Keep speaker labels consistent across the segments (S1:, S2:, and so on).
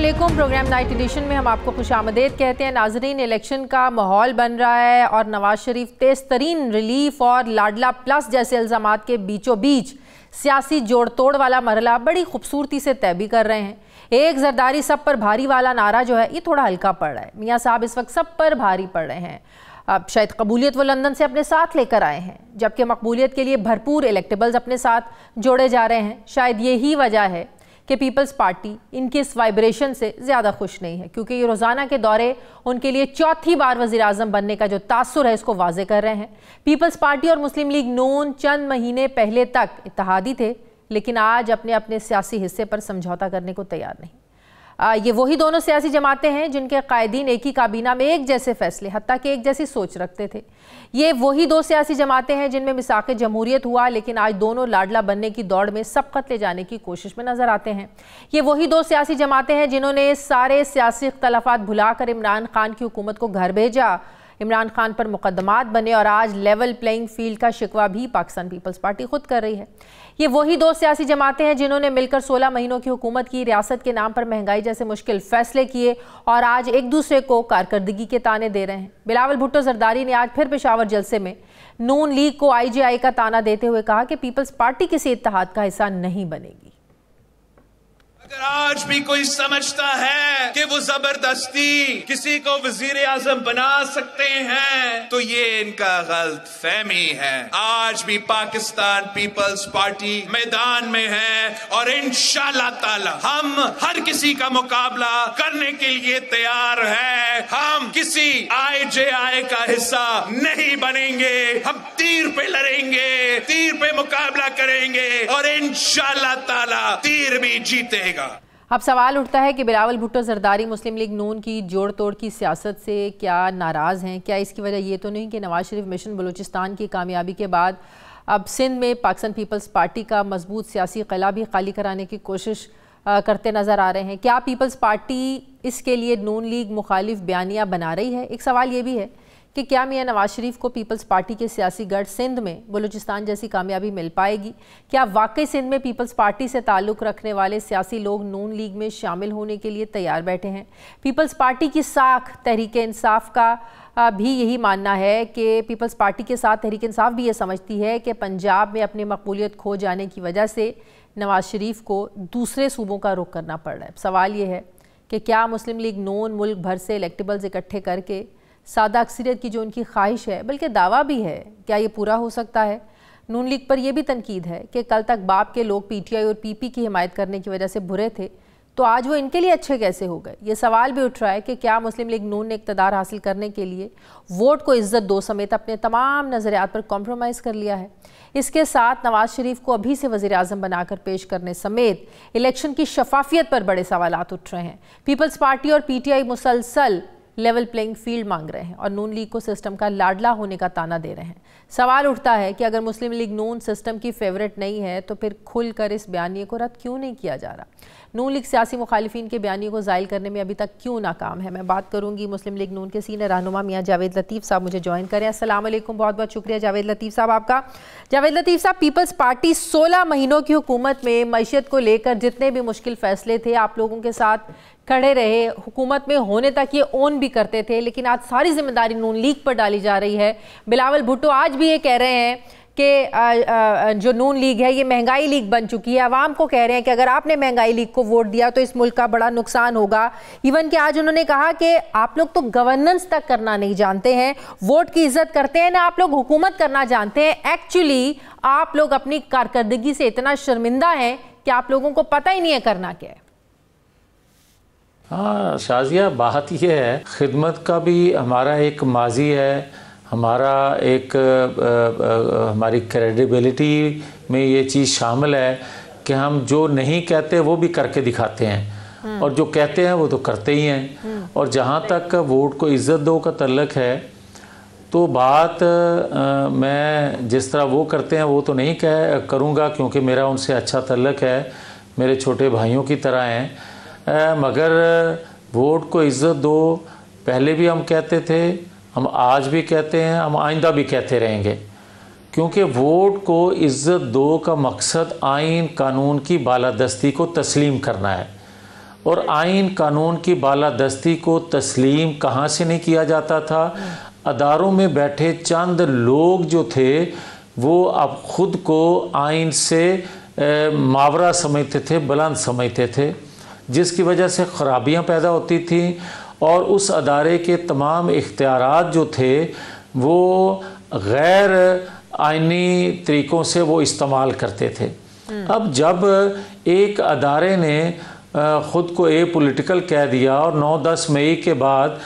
S1: अस्सलामुअलैकुम। Programme night addition में हम आपको खुशामदीद कहते हैं। नाजरीन, इलेक्शन का माहौल बन रहा है और नवाज शरीफ तेज तरीन रिलीफ और लाडला प्लस जैसे इल्ज़ामात के बीचों बीच सियासी जोड़ तोड़ वाला मरहला बड़ी खूबसूरती से तय भी कर रहे हैं। एक जरदारी सब पर भारी वाला नारा जो है ये थोड़ा हल्का पड़ रहा है। मियाँ साहब इस वक्त सब पर भारी पड़ रहे हैं। अब शायद कबूलियत वो लंदन से अपने साथ लेकर आए हैं, जबकि मकबूलियत के लिए भरपूर इलेक्टेबल्स अपने साथ जोड़े जा रहे हैं। शायद यही वजह है कि पीपल्स पार्टी इनके इस वाइब्रेशन से ज़्यादा खुश नहीं है, क्योंकि ये रोज़ाना के दौरे उनके लिए चौथी बार वज़ीर आज़म बनने का जो तासुर है इसको वाज़े कर रहे हैं। पीपल्स पार्टी और मुस्लिम लीग नून चंद महीने पहले तक इत्तेहादी थे, लेकिन आज अपने अपने सियासी हिस्से पर समझौता करने को तैयार नहीं। ये वही दोनों सियासी जमातें हैं जिनके कायदीन एक ही काबीना में एक जैसे फैसले, हत्ता कि एक जैसी सोच रखते थे। ये वही दो सियासी जमातें हैं जिनमें मिसाक़ जमहूरियत हुआ, लेकिन आज दोनों लाडला बनने की दौड़ में सबकत ले जाने की कोशिश में नजर आते हैं। ये वही दो सियासी जमातें हैं जिन्होंने सारे सियासी इख्तलाफात भुलाकर इमरान खान की हुकूमत को घर भेजा, इमरान खान पर मुकदमात बने और आज लेवल प्लेइंग फील्ड का शिकवा भी पाकिस्तान पीपल्स पार्टी खुद कर रही है। ये वही दो सियासी जमातें हैं जिन्होंने मिलकर 16 महीनों की हुकूमत की, रियासत के नाम पर महंगाई जैसे मुश्किल फैसले किए और आज एक दूसरे को कारकर्दगी के ताने दे रहे हैं। बिलावल भुट्टो जरदारी ने आज फिर पेशावर जलसे में नून लीग को IGI का ताना देते हुए कहा कि पीपल्स पार्टी किसी इत्तेहाद का हिस्सा नहीं बनेगी।
S2: अगर आज भी कोई समझता है कि वो जबरदस्ती किसी को वजीर आजम बना सकते हैं, तो ये इनका गलत फहमी है। आज भी पाकिस्तान पीपल्स पार्टी मैदान में है और इंशाअल्लाह ताला हम हर किसी का मुकाबला करने के लिए तैयार है। हम किसी IGI का हिस्सा नहीं बनेंगे। हम तीर पे लड़ेंगे, तीर पे मुकाबला करेंगे और इंशाअल्लाह ताला तीर भी जीतेगा।
S1: अब सवाल उठता है कि बिलावल भुट्टो जरदारी मुस्लिम लीग नून की जोड़ तोड़ की सियासत से क्या नाराज़ हैं? क्या इसकी वजह ये तो नहीं कि नवाज शरीफ मिशन बलूचिस्तान की कामयाबी के बाद अब सिंध में पाकिस्तान पीपल्स पार्टी का मजबूत सियासी क़िला भी खाली कराने की कोशिश करते नज़र आ रहे हैं? क्या पीपल्स पार्टी इसके लिए नून लीग मुखालिफ बयानियाँ बना रही है? एक सवाल ये भी है कि क्या मियाँ नवाज शरीफ को पीपल्स पार्टी के सियासी गढ़ सिंध में बलूचिस्तान जैसी कामयाबी मिल पाएगी? क्या वाकई सिंध में पीपल्स पार्टी से ताल्लुक़ रखने वाले सियासी लोग नून लीग में शामिल होने के लिए तैयार बैठे हैं? पीपल्स पार्टी की साख तहरीक इंसाफ का भी यही मानना है कि पीपल्स पार्टी के साथ तहरीक इंसाफ भी ये समझती है कि पंजाब में अपनी मकबूलियत खो जाने की वजह से नवाज शरीफ को दूसरे सूबों का रुख करना पड़ रहा है। सवाल ये है कि क्या मुस्लिम लीग नून मुल्क भर से इलेक्टेबल्स इकट्ठे करके सादा अक्सरियत की जो उनकी ख्वाहिश है, बल्कि दावा भी है, क्या ये पूरा हो सकता है? नून लीग पर यह भी तनकीद है कि कल तक बाप के लोग PTI और PP की हिमायत करने की वजह से बुरे थे, तो आज वो इनके लिए अच्छे कैसे हो गए? ये सवाल भी उठ रहा है कि क्या मुस्लिम लीग नून ने इक़्तिदार हासिल करने के लिए वोट को इज्जत दो समेत अपने तमाम नज़रियात पर कॉम्प्रोमाइज़ कर लिया है? इसके साथ नवाज शरीफ को अभी से वज़ीर आज़म बनाकर पेश करने समेत इलेक्शन की शफाफियत पर बड़े सवालात उठ रहे हैं। पीपल्स पार्टी और PTI मुसलसल लेवल प्लेइंग फील्ड मांग रहे हैं और नून लीग को सिस्टम का लाडला होने का ताना दे रहे हैं। सवाल उठता है कि अगर मुस्लिम लीग नून सिस्टम की फेवरेट नहीं है तो फिर खुलकर इस बयानिए को रद्द क्यों नहीं किया जा रहा? नून लीग सियासी मुखालिफिन के बयानिए को ज़ाइल करने में अभी तक क्यों नाकाम है? मैं बात करूंगी मुस्लिम लीग नून के सीनियर रहनुमा मियाँ जावेद लतीफ़ साहब मुझे ज्वाइन करें। अस्सलाम वालेकुम, बहुत बहुत शुक्रिया जावेद लतीफ़ साहब आपका। जावेद लतीफ़ साहब, पीपल्स पार्टी 16 महीनों की हुकूमत में मईशत को लेकर जितने भी मुश्किल फैसले थे आप लोगों के साथ खड़े रहे, हुकूमत में होने तक ये ओन भी करते थे, लेकिन आज सारी जिम्मेदारी नून लीग पर डाली जा रही है। बिलावल भुट्टो आज भी ये कह रहे हैं कि जो नून लीग है ये महंगाई लीग बन चुकी है। आवाम को कह रहे हैं कि अगर आपने महंगाई लीग को वोट दिया तो इस मुल्क का बड़ा नुकसान होगा। इवन कि आज उन्होंने कहा कि आप लोग तो गवर्नेंस तक करना नहीं जानते हैं, वोट की इज्जत करते हैं ना, आप लोग हुकूमत करना जानते हैं। एक्चुअली आप लोग अपनी कारकर्दगी से इतना शर्मिंदा हैं कि आप लोगों को पता ही नहीं है करना क्या है।
S3: हाँ शाजिया, बात यह है, खिदमत का भी हमारा एक माजी है, हमारा एक हमारी क्रेडिबिलिटी में ये चीज़ शामिल है कि हम जो नहीं कहते वो भी करके दिखाते हैं और जो कहते हैं वो तो करते ही हैं। और जहाँ तक वोट को इज़्ज़त दो का तल्लक है तो बात मैं जिस तरह वो करते हैं वो तो नहीं करूँगा, क्योंकि मेरा उनसे अच्छा तल्लक है, मेरे छोटे भाइयों की तरह हैं। मगर वोट को इज़्ज़त दो, पहले भी हम कहते थे, हम आज भी कहते हैं, हम आइंदा भी कहते रहेंगे, क्योंकि वोट को इज़्ज़त दो का मकसद आइन कानून की बालादस्ती को तस्लीम करना है। और आइन कानून की बालादस्ती को तस्लीम कहाँ से नहीं किया जाता था। अदारों में बैठे चंद लोग जो थे वो अब खुद को आइन से मावरा समझते थे, बुलंद समझते थे, जिसकी वजह से ख़राबियाँ पैदा होती थीं और उस अदारे के तमाम इख्तियारात जो थे वो गैर आइनी तरीक़ों से वो इस्तेमाल करते थे। अब जब एक अदारे ने ख़ुद को पॉलिटिकल कह दिया और 9-10 मई के बाद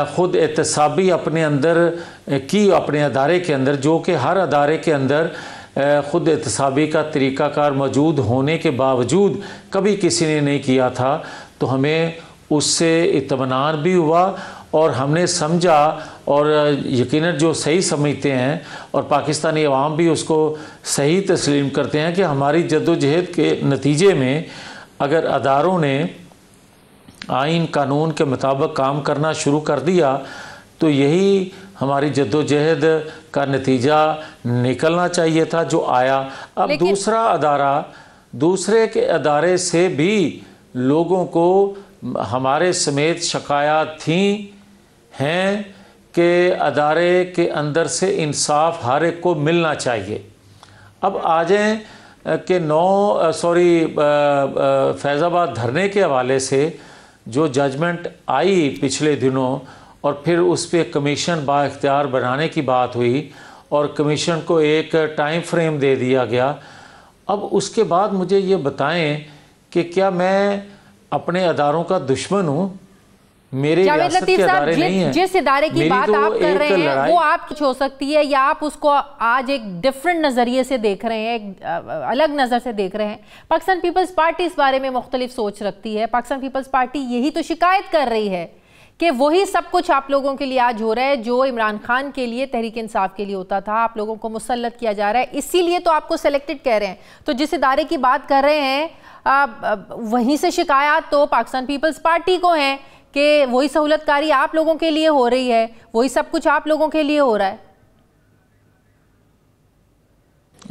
S3: ख़ुद एहतसाबी अपने अंदर की, अपने अदारे के अंदर, जो कि हर अदारे के अंदर ख़ुद एहतसाबी का तरीक़ाकार मौजूद होने के बावजूद कभी किसी ने नहीं किया था, तो हमें उससे इत्मीनान भी हुआ और हमने समझा, और यकीनन जो सही समझते हैं और पाकिस्तानी अवाम भी उसको सही तस्लीम करते हैं कि हमारी जद्दोजहद के नतीजे में अगर अदारों ने आइन कानून के मुताबिक काम करना शुरू कर दिया तो यही हमारी जद्दोजहद का नतीजा निकलना चाहिए था जो आया। अब दूसरा अदारा, दूसरे के अदारे से भी लोगों को हमारे समेत शिकायत थी हैं कि अदारे के अंदर से इंसाफ हर एक को मिलना चाहिए। अब आ जाएं कि फैज़ाबाद धरने के हवाले से जो जजमेंट आई पिछले दिनों और फिर उस पर कमीशन बाइख्तियार बनाने की बात हुई और कमीशन को एक टाइम फ्रेम दे दिया गया। अब उसके बाद मुझे ये बताएं कि क्या मैं अपने अदारों का दुश्मन हूँ? मेरे रियासत के अदारे नहीं हैं।
S1: जिस इदारे की बात आप कर रहे हैं वो आप कुछ हो सकती है या आप उसको आज एक डिफरेंट नज़रिए से देख रहे हैं, एक अलग नज़र से देख रहे हैं। पाकिस्तान पीपल्स पार्टी इस बारे में मुख्तलिफ सोच रखती है। पाकिस्तान पीपल्स पार्टी यही तो शिकायत कर रही है कि वही सब कुछ आप लोगों के लिए आज हो रहा है जो इमरान खान के लिए, तहरीक इंसाफ के लिए होता था। आप लोगों को मुसल्लत किया जा रहा है, इसीलिए तो आपको सेलेक्टेड कह रहे हैं। तो जिस इदारे की बात कर रहे हैं वहीं से शिकायत तो पाकिस्तान पीपल्स पार्टी को है कि वही सहूलतकारी आप लोगों के लिए हो रही है, वही सब कुछ आप लोगों के लिए हो रहा है।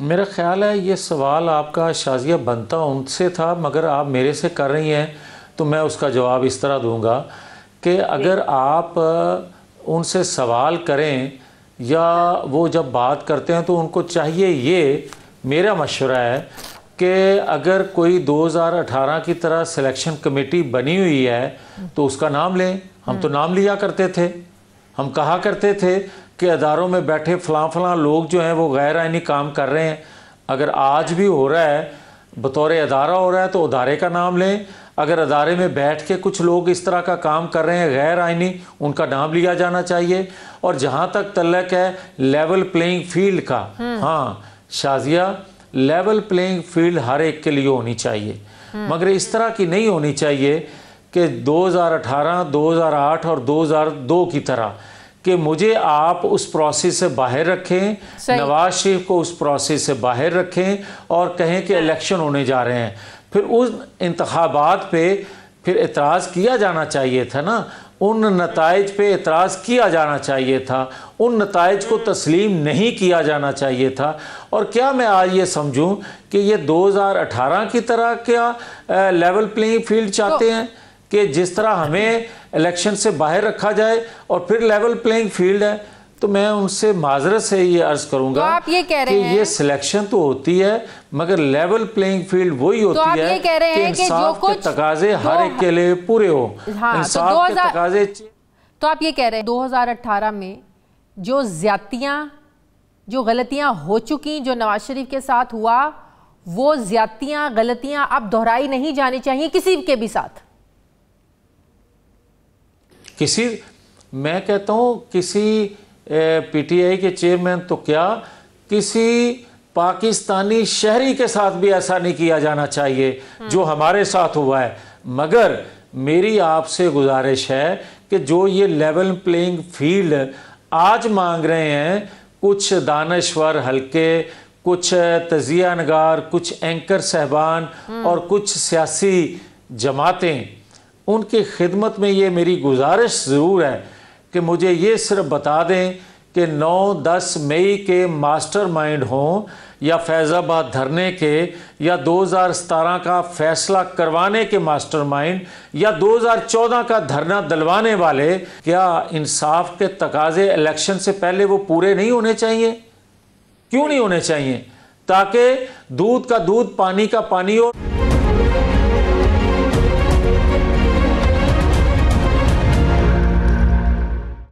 S3: मेरा ख्याल है ये सवाल आपका शाजिया बनता उनसे था, मगर आप मेरे से कर रही हैं तो मैं उसका जवाब इस तरह दूंगा कि अगर आप उनसे सवाल करें या वो जब बात करते हैं तो उनको चाहिए, ये मेरा मशवरा है कि अगर कोई 2018 की तरह सिलेक्शन कमेटी बनी हुई है तो उसका नाम लें। हम तो नाम लिया करते थे, हम कहा करते थे कि अदारों में बैठे फलां लोग जो हैं वो गैर आइनी काम कर रहे हैं। अगर आज भी हो रहा है, बतौर अदारा हो रहा है, तो अदारे का नाम लें। अगर अदारे में बैठ के कुछ लोग इस तरह का काम कर रहे हैं गैर आइनी, उनका नाम लिया जाना चाहिए। और जहाँ तक तल्लक है लेवल प्लेइंग फील्ड का, हाँ शाजिया, लेवल प्लेइंग फील्ड हर एक के लिए होनी चाहिए, मगर इस तरह की नहीं होनी चाहिए कि 2018, 2008 और 2002 की तरह कि मुझे आप उस प्रोसेस से बाहर रखें, नवाज शरीफ को उस प्रोसेस से बाहर रखें और कहें कि इलेक्शन होने जा रहे हैं। फिर उस इंतखाबात पे फिर एतराज़ किया जाना चाहिए था ना, उन नताइज पे एतराज़ किया जाना चाहिए था, उन नताइज को तस्लीम नहीं किया जाना चाहिए था। और क्या मैं आज ये समझूं कि ये 2018 की तरह क्या लेवल प्लेइंग फील्ड चाहते हैं कि जिस तरह हमें इलेक्शन से बाहर रखा जाए और फिर लेवल प्लेइंग फील्ड है? तो मैं उनसे माजरत से ये अर्ज करूंगा
S1: तो आप ये कह रहे हैं
S3: ये सिलेक्शन तो होती है मगर लेवल प्लेइंग फील्ड वही होती
S1: तो
S3: है
S1: कि
S3: इंसाफ के तकाजे हर एक के लिए पूरे हो। इंसाफ के तकाजे।
S1: तो आप ये कह रहे हैं 2018 में जो ज्यादतियां, जो गलतियां हो चुकी, जो नवाज शरीफ के साथ हुआ, वो ज्यादतियां, गलतियां अब दोहराई नहीं जानी चाहिए किसी के भी साथ। मैं कहता हूं किसी पीटीआई के चेयरमैन तो क्या, किसी पाकिस्तानी शहरी के साथ भी ऐसा नहीं किया जाना चाहिए जो हमारे साथ हुआ है। मगर मेरी आपसे गुजारिश है कि जो ये लेवल प्लेइंग फील्ड आज मांग रहे हैं कुछ दानश्वर हल्के, कुछ तजिया नगार, कुछ एंकर साहबान और कुछ सियासी जमातें, उनकी खिदमत में ये मेरी गुजारिश ज़रूर है कि मुझे ये सिर्फ बता दें
S3: कि 9-10 मई के मास्टरमाइंड हों या फैज़ाबाद धरने के या 2017 का फैसला करवाने के मास्टरमाइंड या 2014 का धरना दिलवाने वाले, क्या इंसाफ के तकाजे इलेक्शन से पहले वो पूरे नहीं होने चाहिए? क्यों नहीं होने चाहिए? ताकि दूध का दूध पानी का पानी हो।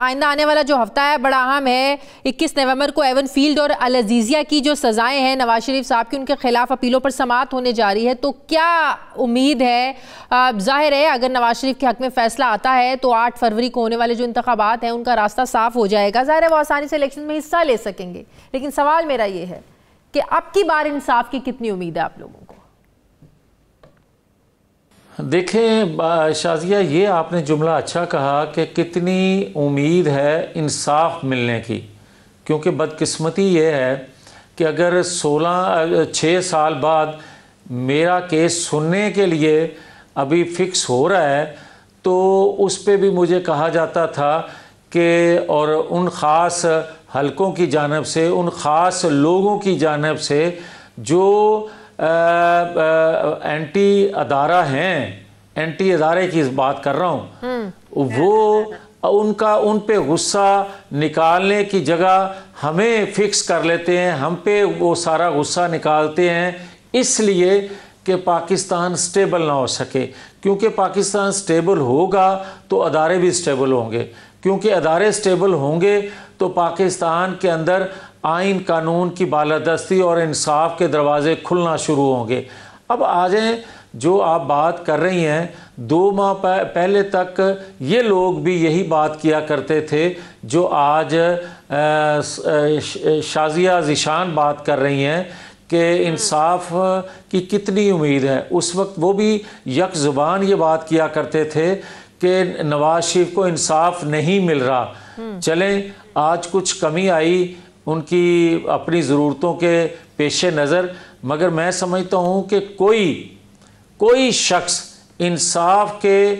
S1: आइंदा आने वाला जो हफ्ता है बड़ा अहम है। 21 नवंबर को एवन फील्ड और अल अजीज़िया की जो सज़ाएं हैं नवाज शरीफ साहब की, उनके खिलाफ अपीलों पर समाअत होने जा रही है। तो क्या उम्मीद है? जाहिर है अगर नवाज शरीफ के हक में फैसला आता है तो 8 फरवरी को होने वाले जो इंतखाबात हैं उनका रास्ता साफ हो जाएगा। जाहिर है वो आसानी से इलेक्शन में हिस्सा ले सकेंगे। लेकिन सवाल मेरा ये है कि अब की बार इंसाफ की कितनी उम्मीद है आप लोगों को?
S3: देखें शाजिया, ये आपने जुमला अच्छा कहा कि कितनी उम्मीद है इंसाफ मिलने की, क्योंकि बदकिस्मती ये है कि अगर 6 साल बाद मेरा केस सुनने के लिए अभी फिक्स हो रहा है तो उस पे भी मुझे कहा जाता था कि और उन ख़ास हलकों की जानिब से, उन ख़ास लोगों की जानिब से जो एंटी अदारा हैं, एंटी अदारे की बात कर रहा हूँ, वो उनका उन पे गुस्सा निकालने की जगह हमें फिक्स कर लेते हैं, हम पे वो सारा गुस्सा निकालते हैं, इसलिए कि पाकिस्तान स्टेबल ना हो सके। क्योंकि पाकिस्तान स्टेबल होगा तो अदारे भी स्टेबल होंगे, क्योंकि अदारे स्टेबल होंगे तो पाकिस्तान के अंदर आइन कानून की बालादस्ती और इंसाफ के दरवाजे खुलना शुरू होंगे। अब आ जाएं, जो आप बात कर रही हैं, 2 माह पहले तक ये लोग भी यही बात किया करते थे जो आज शाजिया ज़िशान बात कर रही हैं कि इंसाफ की कितनी उम्मीद है। उस वक्त वो भी यक ज़ुबान ये बात किया करते थे कि नवाज शरीफ को इंसाफ नहीं मिल रहा। चलें, आज कुछ कमी आई उनकी अपनी ज़रूरतों के पेश नज़र, मगर मैं समझता हूँ कि कोई शख्स इंसाफ के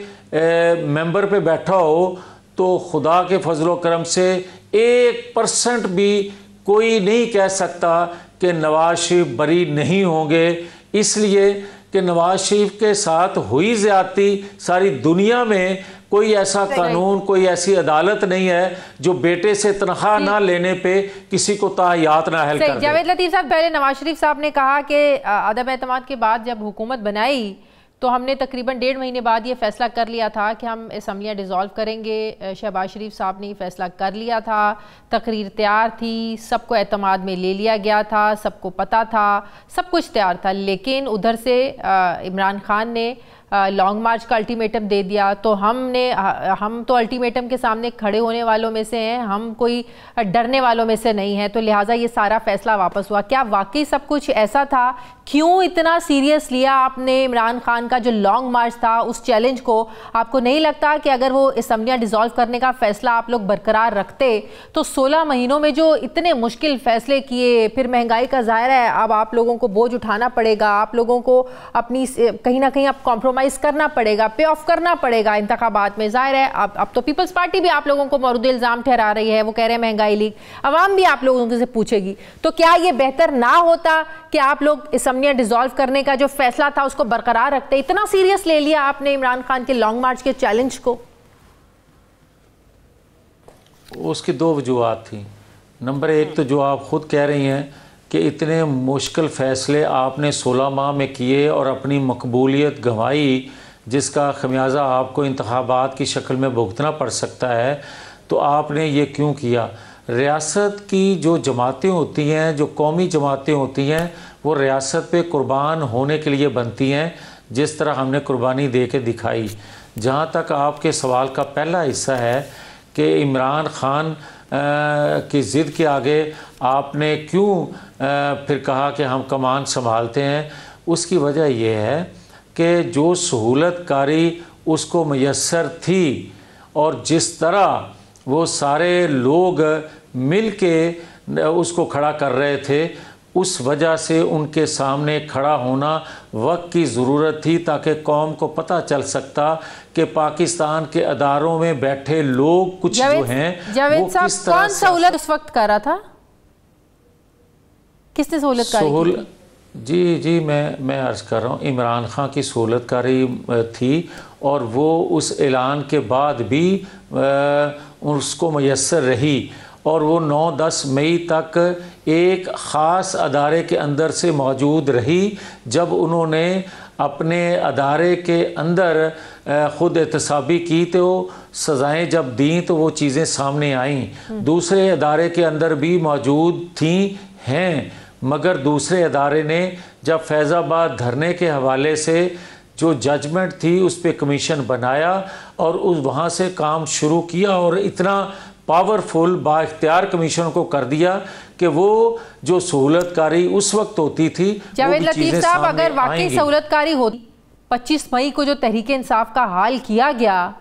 S3: मेंबर पे बैठा हो तो खुदा के फजलो करम से 1% भी कोई नहीं कह सकता कि नवाज शरीफ बरी नहीं होंगे, इसलिए कि नवाज शरीफ के साथ हुई ज़्यादती सारी दुनिया में कोई ऐसा कानून, कोई ऐसी अदालत नहीं है जो बेटे से तनख्वाह ना लेने पे किसी को तायात ना हेल्प कर दे।
S1: जावेद लतीफ़ साहब, पहले नवाज शरीफ साहब ने कहा कि अदम एतमाद के बाद जब हुकूमत बनाई तो हमने तकरीबन 1.5 महीने बाद ये फैसला कर लिया था कि हम असम्बलियाँ डिज़ोल्व करेंगे। शहबाज शरीफ साहब ने ये फैसला कर लिया था, तकरीर तैयार थी, सबको एतमाद में ले लिया गया था, सबको पता था, सब कुछ तैयार था। लेकिन उधर से इमरान खान ने लॉन्ग मार्च का अल्टीमेटम दे दिया। तो हम तो अल्टीमेटम के सामने खड़े होने वालों में से हैं, हम कोई डरने वालों में से नहीं हैं, तो लिहाजा ये सारा फैसला वापस हुआ। क्या वाकई सब कुछ ऐसा था? क्यों इतना सीरियस लिया आपने इमरान खान का जो लॉन्ग मार्च था, उस चैलेंज को? आपको नहीं लगता कि अगर वो असम्बलियाँ डिज़ोल्व करने का फैसला आप लोग बरकरार रखते तो 16 महीनों में जो इतने मुश्किल फैसले किए, फिर महंगाई का ज़ाहिर है अब आप लोगों को बोझ उठाना पड़ेगा, आप लोगों को अपनी कहीं ना कहीं आप कॉम्प्रोमाइज करना पड़ेगा, पे ऑफ करना पड़ेगा इंतखाबात में। जाहिर है अब तो पीपल्स पार्टी भी आप लोगों को मौरूद इल्ज़ाम ठहरा रही है, वो कह रहे हैं महंगाई लीग, अवाम भी आप लोगों से पूछेगी। तो क्या ये बेहतर ना होता कि आप लोग असम्बलियाँ डिज़ोल्व करने का जो फैसला था उसको बरकरार रखते? इतना सीरियस ले लिया आपने इमरान खान के लॉन्ग मार्च के चैलेंज को?
S3: उसकी 2 वजूहात थी। नंबर 1 तो जो आप खुद कह रही हैं कि इतने मुश्किल फ़ैसले आपने 16 माह में किए और अपनी मकबूलियत गंवाई, जिसका खमियाजा आपको इंतखाबात की शक्ल में भुगतना पड़ सकता है, तो आपने ये क्यों किया? रियासत की जो जमातें होती हैं, जो कौमी जमातें होती हैं, वो रियासत पे कुर्बान होने के लिए बनती हैं, जिस तरह हमने कुर्बानी दे के दिखाई। जहाँ तक आपके सवाल का पहला हिस्सा है कि इमरान खान की ज़िद के आगे आपने क्यों फिर कहा कि हम कमान संभालते हैं, उसकी वजह यह है कि जो सहूलत कारी उसको मैसर थी और जिस तरह वो सारे लोग मिल के उसको खड़ा कर रहे थे, उस वजह से उनके सामने खड़ा होना वक्त की ज़रूरत थी, ताकि कौम को पता चल सकता कि पाकिस्तान के अदारों में बैठे लोग कुछ जो हैं वो किस तरह
S1: कौन सहूलत उस वक्त कर रहा था, किसने सहूलत करी?
S3: जी मैं अर्ज़ कर रहा हूँ, इमरान खान की सहूलतकारी थी, और वो उस ऐलान के बाद भी उसको मैसर रही, और वो 9-10 मई तक एक ख़ास अदारे के अंदर से मौजूद रही। जब उन्होंने अपने अदारे के अंदर ख़ुद एहतसाबी की तो सज़ाएँ जब दी तो वो चीज़ें सामने आईं। दूसरे अदारे के अंदर भी मौजूद थी हैं, मगर दूसरे अदारे ने जब फैज़ाबाद धरने के हवाले से जो जजमेंट थी उस पर कमीशन बनाया और उस वहाँ से काम शुरू किया, और इतना पावरफुल बाइख्तियार कमीशन को कर दिया कि वो जो सहूलतकारी उस वक्त होती थी,
S1: जावेद लतीफ़ साहब, अगर वाकई सहूलतकारी होती 25 मई को जो तहरीक इंसाफ का हाल किया गया,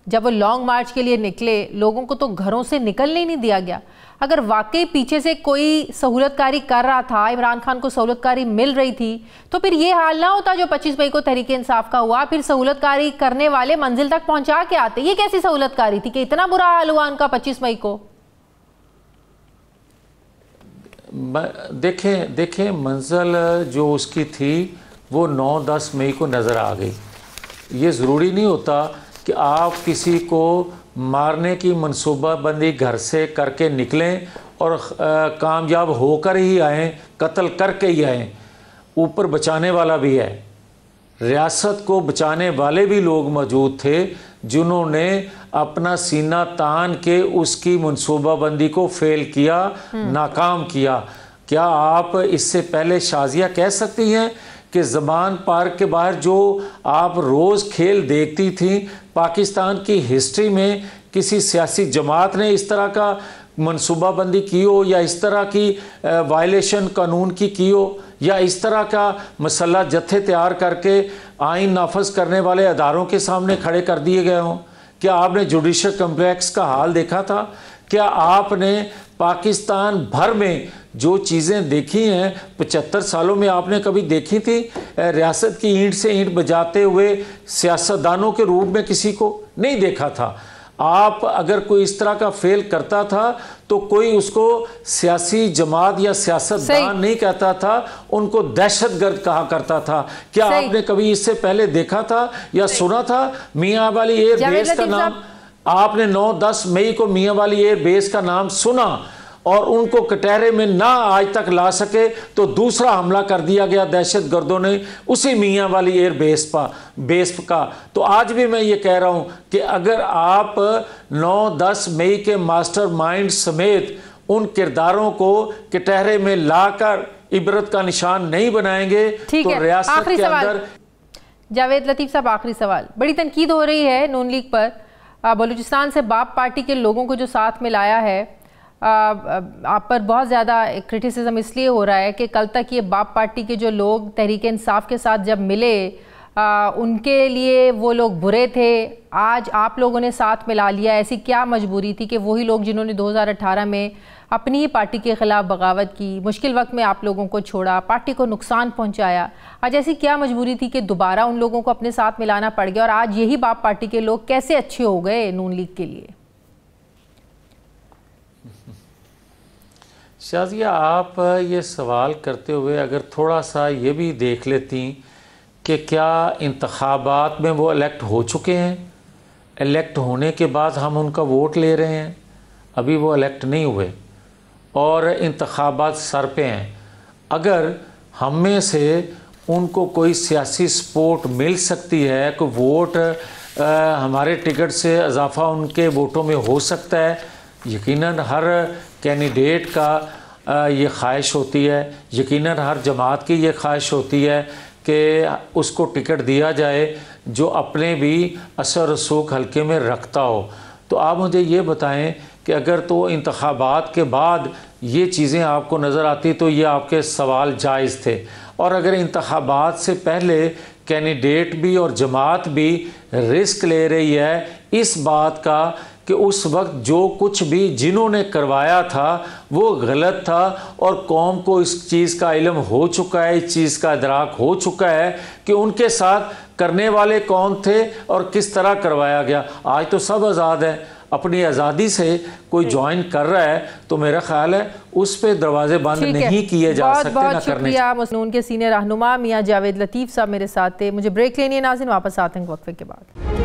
S1: जब वो लॉन्ग मार्च के लिए निकले, लोगों को तो घरों से निकलने ही नहीं दिया गया। अगर वाकई पीछे से कोई सहूलतकारी कर रहा था, इमरान खान को सहूलतकारी मिल रही थी, तो फिर ये हाल ना होता जो 25 मई को तहरीक इंसाफ का हुआ। फिर सहूलतकारी करने वाले मंजिल तक पहुंचा के आते। ये कैसी सहूलतकारी थी कि इतना बुरा हाल हुआ उनका 25 मई को?
S3: देखें मंजिल जो उसकी थी वो 9-10 मई को नज़र आ गई। ये ज़रूरी नहीं होता कि आप किसी को मारने की मनसूबाबंदी घर से करके निकलें और कामयाब होकर ही आएँ, कत्ल करके ही आएँ। ऊपर बचाने वाला भी है, रियासत को बचाने वाले भी लोग मौजूद थे जिन्होंने अपना सीना तान के उसकी मनसूबाबंदी को फेल किया, नाकाम किया। क्या आप इससे पहले शाजिया कह सकती हैं कि ज़बान पार्क के बाहर जो आप रोज़ खेल देखती थी, पाकिस्तान की हिस्ट्री में किसी सियासी जमात ने इस तरह का मनसूबाबंदी की हो, या इस तरह की वायलेशन कानून की हो, या इस तरह का मसल्ला जत्थे तैयार करके आइन नाफज करने वाले अदारों के सामने खड़े कर दिए गए हों? क्या आपने जुडिशल कम्प्लेक्स का हाल देखा था? क्या आपने पाकिस्तान भर में जो चीज़ें देखी हैं 75 सालों में आपने कभी देखी थी? रियासत की ईंट से ईंट बजाते हुए सियासतदानों के रूप में किसी को नहीं देखा था। आप अगर कोई इस तरह का फेल करता था तो कोई उसको सियासी जमात या सियासतदान नहीं कहता था, उनको दहशतगर्द कहा करता था। क्या आपने कभी इससे पहले देखा था या सुना था? मियां वाली एयर बेस का नाम आपने 9-10 मई को मियां वाली एयर बेस का नाम सुना और उनको कटहरे में ना आज तक ला सके तो दूसरा हमला कर दिया गया दहशत गर्दों ने उसी मियां वाली एयर बेस का। तो आज भी मैं ये कह रहा हूं कि अगर आप 9-10 मई के मास्टरमाइंड समेत उन किरदारों को कटहरे में लाकर इबरत का निशान नहीं बनाएंगे तो रियासत के अंदर।
S1: जावेद लतीफ़ साहब, आखिरी सवाल। बड़ी तनकीद हो रही है नून लीग पर, बलूचिस्तान से बाप पार्टी के लोगों को जो साथ में लाया है, आप पर बहुत ज़्यादा क्रिटिसिज्म इसलिए हो रहा है कि कल तक ये बाप पार्टी के जो लोग तहरीक इंसाफ के साथ जब मिले उनके लिए वो लोग बुरे थे, आज आप लोगों ने साथ मिला लिया। ऐसी क्या मजबूरी थी कि वही लोग जिन्होंने 2018 में अपनी ही पार्टी के ख़िलाफ़ बगावत की, मुश्किल वक्त में आप लोगों को छोड़ा, पार्टी को नुकसान पहुंचाया, आज ऐसी क्या मजबूरी थी कि दोबारा उन लोगों को अपने साथ मिलाना पड़ गया और आज यही बाप पार्टी के लोग कैसे अच्छे हो गए नून लीग के लिए?
S3: शाजिया, आप ये सवाल करते हुए अगर थोड़ा सा ये भी देख लेती कि क्या इंतखाबात में वो इलेक्ट हो चुके हैं, इलेक्ट होने के बाद हम उनका वोट ले रहे हैं, अभी वो इलेक्ट नहीं हुए और इंतखाबात सर पे हैं। अगर हम में से उनको कोई सियासी सपोर्ट मिल सकती है, कोई वोट हमारे टिकट से इजाफा उनके वोटों में हो सकता है, यकीनन हर कैंडिडेट का ये ख्वाहिश होती है, यकीनन हर जमात की ये ख्वाहिश होती है कि उसको टिकट दिया जाए जो अपने भी असर रसूख हल्के में रखता हो। तो आप मुझे ये बताएं कि अगर तो इंतखाबात के बाद ये चीज़ें आपको नज़र आती तो ये आपके सवाल जायज़ थे, और अगर इंतखाबात से पहले कैंडिडेट भी और जमात भी रिस्क ले रही है इस बात का कि उस वक्त जो कुछ भी जिन्होंने करवाया था वो गलत था और कौम को इस चीज़ का इल्म हो चुका है, इस चीज़ का इदराक हो चुका है कि उनके साथ करने वाले कौन थे और किस तरह करवाया गया। आज तो सब आज़ाद है, अपनी आज़ादी से कोई ज्वाइन कर रहा है तो मेरा ख्याल है उस पे दरवाजे बंद नहीं किए जा सकते।
S1: बहुत शुक्रिया मुस्लिम के सीनियर रहनुमा मियां जावेद लतीफ़ साहब मेरे साथ थे। मुझे ब्रेक लेनी है नाज़रीन, वापस आते हैं वक्फे के बाद।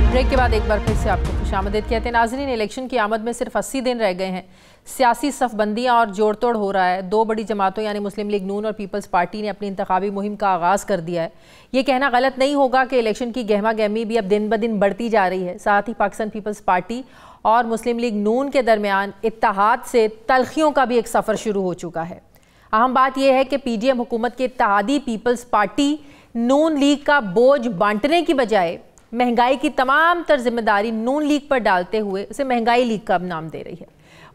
S1: ब्रेक के बाद एक बार फिर से आपको खुशामदीद कहते हैं। नाज़रीन, इलेक्शन की आमद में सिर्फ 80 दिन रह गए हैं। सियासी सफ़बंदियाँ और जोड़ तोड़ हो रहा है। दो बड़ी जमातों यानी मुस्लिम लीग नून और पीपल्स पार्टी ने अपनी इंतखाबी मुहिम का आगाज़ कर दिया है। ये कहना गलत नहीं होगा कि इलेक्शन की गहमा गहमी भी अब दिन ब दिन बढ़ती जा रही है। साथ ही पाकिस्तान पीपल्स पार्टी और मुस्लिम लीग नून के दरमियान इत्तेहाद से तलखियों का भी एक सफ़र शुरू हो चुका है। अहम बात यह है कि PDM हुकूमत के इत्तेहादी पीपल्स पार्टी नून लीग का बोझ बांटने की बजाय महंगाई की तमाम तर जिम्मेदारी नून लीग पर डालते हुए उसे महंगाई लीग का नाम दे रही है।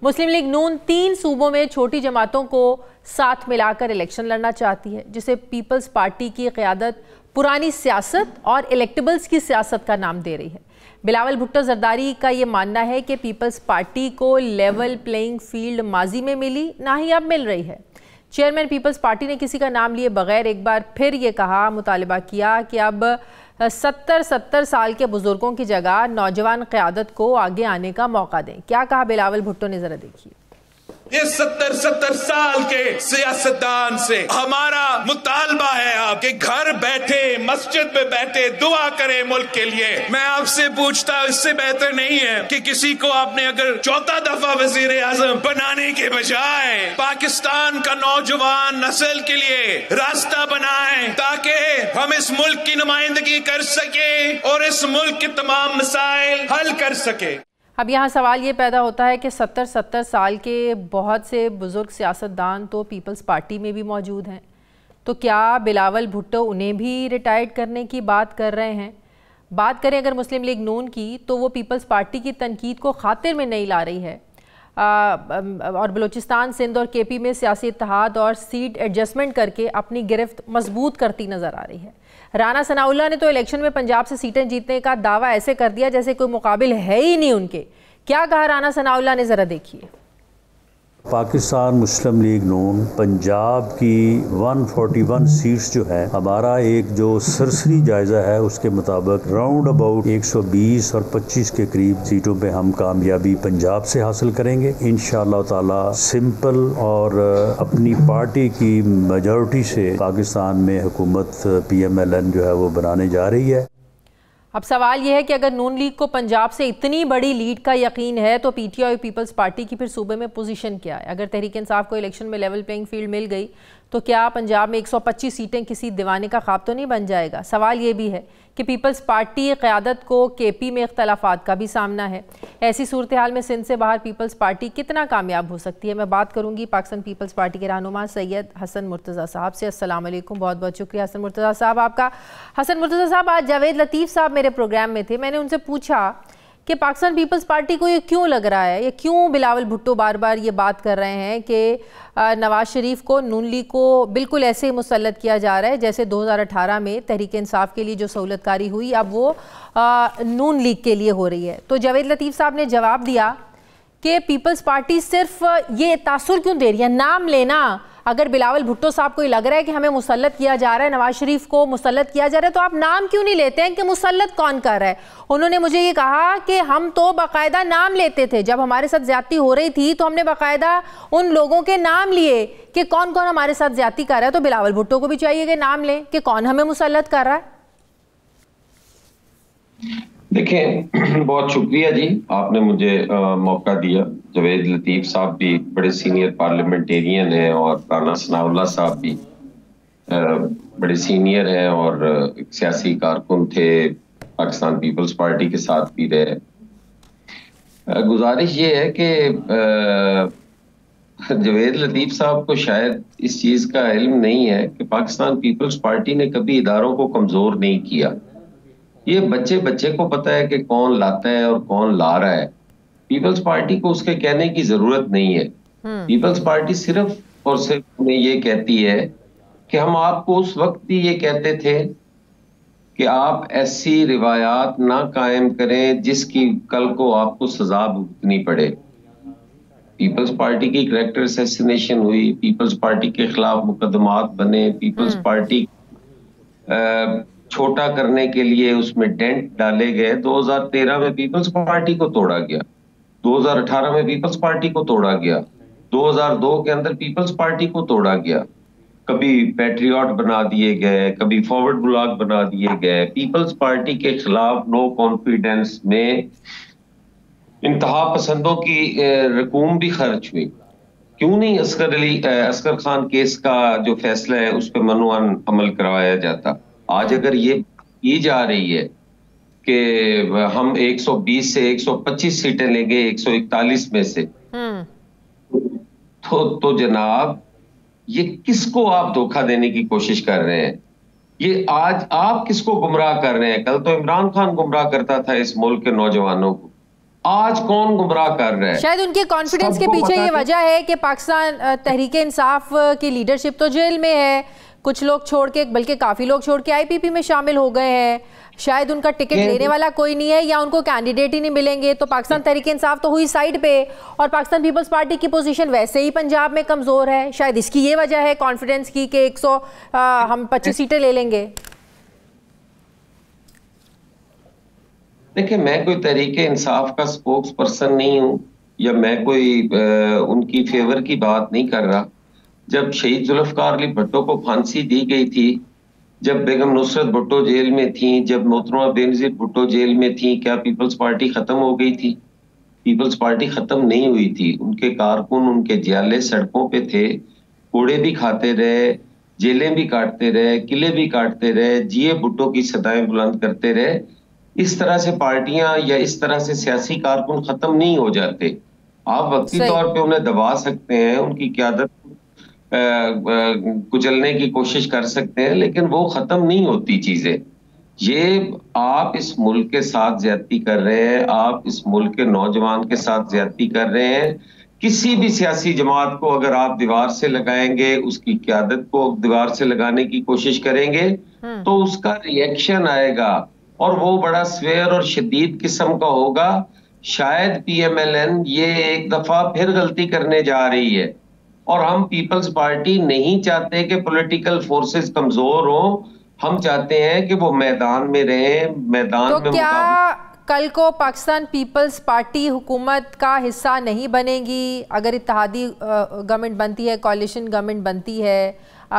S1: मुस्लिम लीग नून 3 सूबों में छोटी जमातों को साथ मिलाकर इलेक्शन लड़ना चाहती है, जिसे पीपल्स पार्टी की क़यादत पुरानी सियासत और इलेक्टेबल्स की सियासत का नाम दे रही है। बिलावल भुट्टो जरदारी का ये मानना है कि पीपल्स पार्टी को लेवल प्लेइंग फील्ड माजी में मिली, ना ही अब मिल रही है। चेयरमैन पीपल्स पार्टी ने किसी का नाम लिए बगैर एक बार फिर ये कहा, मुतालिबा किया कि अब 70 साल के बुजुर्गों की जगह नौजवान क़यादत को आगे आने का मौका दें। क्या कहा बिलावल भुट्टो ने, जरा देखिए।
S2: ये 70 साल के सियासतदान से हमारा मुतालबा है आप कि घर बैठे मस्जिद में बैठे दुआ करें मुल्क के लिए। मैं आपसे पूछता हूं, इससे बेहतर नहीं है कि किसी को आपने अगर चौथा दफा वजीर आजम बनाने के बजाय पाकिस्तान का नौजवान नस्ल के लिए रास्ता बनाएं ताकि हम इस मुल्क की नुमाइंदगी कर सके और इस मुल्क के तमाम मसाइल हल कर सके।
S1: अब यहाँ सवाल ये पैदा होता है कि 70 साल के बहुत से बुज़ुर्ग सियासतदान तो पीपल्स पार्टी में भी मौजूद हैं, तो क्या बिलावल भुट्टो उन्हें भी रिटायर्ड करने की बात कर रहे हैं? बात करें अगर मुस्लिम लीग नून की, तो वो पीपल्स पार्टी की तनकीद को खातिर में नहीं ला रही है और बलूचिस्तान, सिंध और KP में सियासी इत्तेहाद और सीट एडजस्टमेंट करके अपनी गिरफ्त मजबूत करती नज़र आ रही है। राना सनाउल्लाह ने तो इलेक्शन में पंजाब से सीटें जीतने का दावा ऐसे कर दिया जैसे कोई मुकाबिल है ही नहीं उनके। क्या कहा राना सनाउल्लाह ने, ज़रा देखिए।
S4: पाकिस्तान मुस्लिम लीग नून पंजाब की 141 सीट्स जो है, हमारा एक जो सरसरी जायज़ा है उसके मुताबिक राउंड अबाउट 120 और 25 के करीब सीटों पे हम कामयाबी पंजाब से हासिल करेंगे इंशाअल्लाह ताला। सिंपल और अपनी पार्टी की मेजॉरिटी से पाकिस्तान में हुकूमत PMLN जो है वो बनाने जा रही है।
S1: अब सवाल यह है कि अगर नून लीग को पंजाब से इतनी बड़ी लीड का यकीन है तो PTI और पीपल्स पार्टी की फिर सूबे में पोजीशन क्या है? अगर तहरीक इंसाफ को इलेक्शन में लेवल प्लेइंग फील्ड मिल गई तो क्या पंजाब में 125 सीटें किसी दीवाने का ख्वाब तो नहीं बन जाएगा? सवाल ये भी है कि पीपल्स पार्टी क़यादत को KP में इख्तलाफात का भी सामना है। ऐसी सूरत हाल में सिंध से बाहर पीपल्स पार्टी कितना कामयाब हो सकती है? मैं बात करूंगी पाकिस्तान पीपल्स पार्टी के रहनुमा सैयद हसन मुर्तज़ा साहब से। अस्सलाम वालेकुम, बहुत बहुत शुक्रिया हसन मुर्तज़ा साहब आपका। हसन मुर्तज़ा साहब, आज जावेद लतीफ़ साहब मेरे प्रोग्राम में थे, मैंने उनसे पूछा कि पाकिस्तान पीपल्स पार्टी को ये क्यों लग रहा है, ये क्यों बिलावल भुट्टो बार बार ये बात कर रहे हैं कि नवाज शरीफ को, नून लीग को बिल्कुल ऐसे ही मुसल्लत किया जा रहा है जैसे 2018 में तहरीक इंसाफ के लिए जो सहूलतकारी हुई अब वो नून लीग के लिए हो रही है। तो जावेद लतीफ़ साहब ने जवाब दिया कि पीपल्स पार्टी सिर्फ ये तासुर क्यों दे रही है, नाम लेना। अगर बिलावल भुट्टो साहब को लग रहा है कि हमें मुसल्लत किया जा रहा है, नवाज शरीफ को मुसल्लत किया जा रहा है, तो आप नाम क्यों नहीं लेते हैं कि मुसल्लत कौन कर रहा है? उन्होंने मुझे ये कहा कि हम तो बाकायदा नाम लेते थे, जब हमारे साथ ज्यादती हो रही थी तो हमने बाकायदा उन लोगों के नाम लिए कि कौन कौन हमारे साथ ज्यादती कर रहा है। तो बिलावल भुट्टो को भी चाहिए कि नाम लें कि कौन हमें मुसल्लत कर रहा है।
S5: देखें, बहुत शुक्रिया जी, आपने मुझे मौका दिया। जावेद लतीफ़ साहब भी बड़े सीनियर पार्लियामेंटेरियन हैं और राना सनाउल्लाह साहब भी बड़े सीनियर हैं और सियासी कारकुन थे, पाकिस्तान पीपल्स पार्टी के साथ भी रहे। गुजारिश ये है कि जावेद लतीफ़ साहब को शायद इस चीज़ का इल्म नहीं है कि पाकिस्तान पीपल्स पार्टी ने कभी इदारों को कमज़ोर नहीं किया। ये बच्चे को पता है कि कौन लाता है और कौन ला रहा है। पीपल्स पार्टी को उसके कहने की जरूरत नहीं है। पीपल्स पार्टी सिर्फ और सिर्फ ये कहती है कि हम आपको उस वक्त भी ये कहते थे कि आप ऐसी रिवायात ना कायम करें जिसकी कल को आपको सजा भुगतनी पड़े। पीपल्स पार्टी की कैरेक्टर असैसिनेशन हुई, पीपल्स पार्टी के खिलाफ मुकदमात बने, पीपल्स पार्टी छोटा करने के लिए उसमें डेंट डाले गए। 2013 में पीपल्स पार्टी को तोड़ा गया, 2018 में पीपल्स पार्टी को तोड़ा गया, 2002 के अंदर पीपल्स पार्टी को तोड़ा गया। कभी पैट्रियट बना दिए गए, कभी फॉरवर्ड ब्लॉक बना दिए गए। पीपल्स पार्टी के खिलाफ नो कॉन्फिडेंस में इंतहा पसंदों की रकूम भी खर्च हुई। क्यों नहीं असगर खान केस का जो फैसला है उस पर मनोअन अमल करवाया जाता। आज अगर ये की जा रही है कि हम 120 से 125 सीटें लेंगे 141 में से, तो जनाब ये किसको आप धोखा देने की कोशिश कर रहे हैं? ये आज आप किसको गुमराह कर रहे हैं? कल तो इमरान खान गुमराह करता था इस मुल्क के नौजवानों को, आज कौन गुमराह कर रहा है?
S1: शायद उनके कॉन्फिडेंस के पीछे ये वजह है कि पाकिस्तान तहरीक इंसाफ की लीडरशिप तो जेल में है, कुछ लोग छोड़ के, बल्कि काफी लोग छोड़ के आईपीपी में शामिल हो गए हैं। शायद उनका टिकट लेने वाला कोई नहीं है या उनको कैंडिडेट ही नहीं मिलेंगे, तो पाकिस्तान तहरीक इंसाफ तो हुई साइड पे और पाकिस्तान पीपल्स पार्टी की पोजीशन वैसे ही पंजाब में कमजोर है। शायद इसकी ये वजह है कॉन्फिडेंस की कि 125 सीटें ले लेंगे।
S5: देखिए, मैं कोई तहरीके इंसाफ का स्पोक्स पर्सन नहीं हूं या मैं कोई उनकी फेवर की बात नहीं कर रहा। जब शहीद जुल्फकार अली भुट्टो को फांसी दी गई थी, जब बेगम नुसरत भुट्टो जेल में थी, जब मोहतरमा बेनजीर भुट्टो जेल में थी, क्या पीपल्स पार्टी खत्म हो गई थी? पीपल्स पार्टी खत्म नहीं हुई थी। उनके कारकुन, उनके जियाले सड़कों पे थे, कोड़े भी खाते रहे, जेलें भी काटते रहे, किले भी काटते रहे, जिए भुट्टो की सदाएं बुलंद करते रहे। इस तरह से पार्टियां या इस तरह से सियासी कारकुन खत्म नहीं हो जाते। आप वक्ती तौर पे उन्हें दबा सकते हैं, उनकी क़यादत कुचलने की कोशिश कर सकते हैं, लेकिन वो खत्म नहीं होती चीजें। ये आप इस मुल्क के साथ ज्यादती कर रहे हैं, आप इस मुल्क के नौजवान के साथ ज्यादती कर रहे हैं। किसी भी सियासी जमात को अगर आप दीवार से लगाएंगे, उसकी क़यादत को दीवार से लगाने की कोशिश करेंगे तो उसका रिएक्शन आएगा और वो बड़ा स्वेर और शदीद किस्म का होगा। शायद पीएमएलएन ये एक दफा फिर गलती करने जा रही है और हम पीपल्स पार्टी नहीं चाहते कि पॉलिटिकल फोर्सेस कमजोर हो। हम चाहते हैं कि वो मैदान में रहें, मैदान में।
S1: क्या कल को पाकिस्तान पीपल्स पार्टी हुकूमत का हिस्सा नहीं बनेगी? अगर इत्तेहादी गवर्नमेंट बनती है, कॉलिशन गवर्नमेंट बनती है,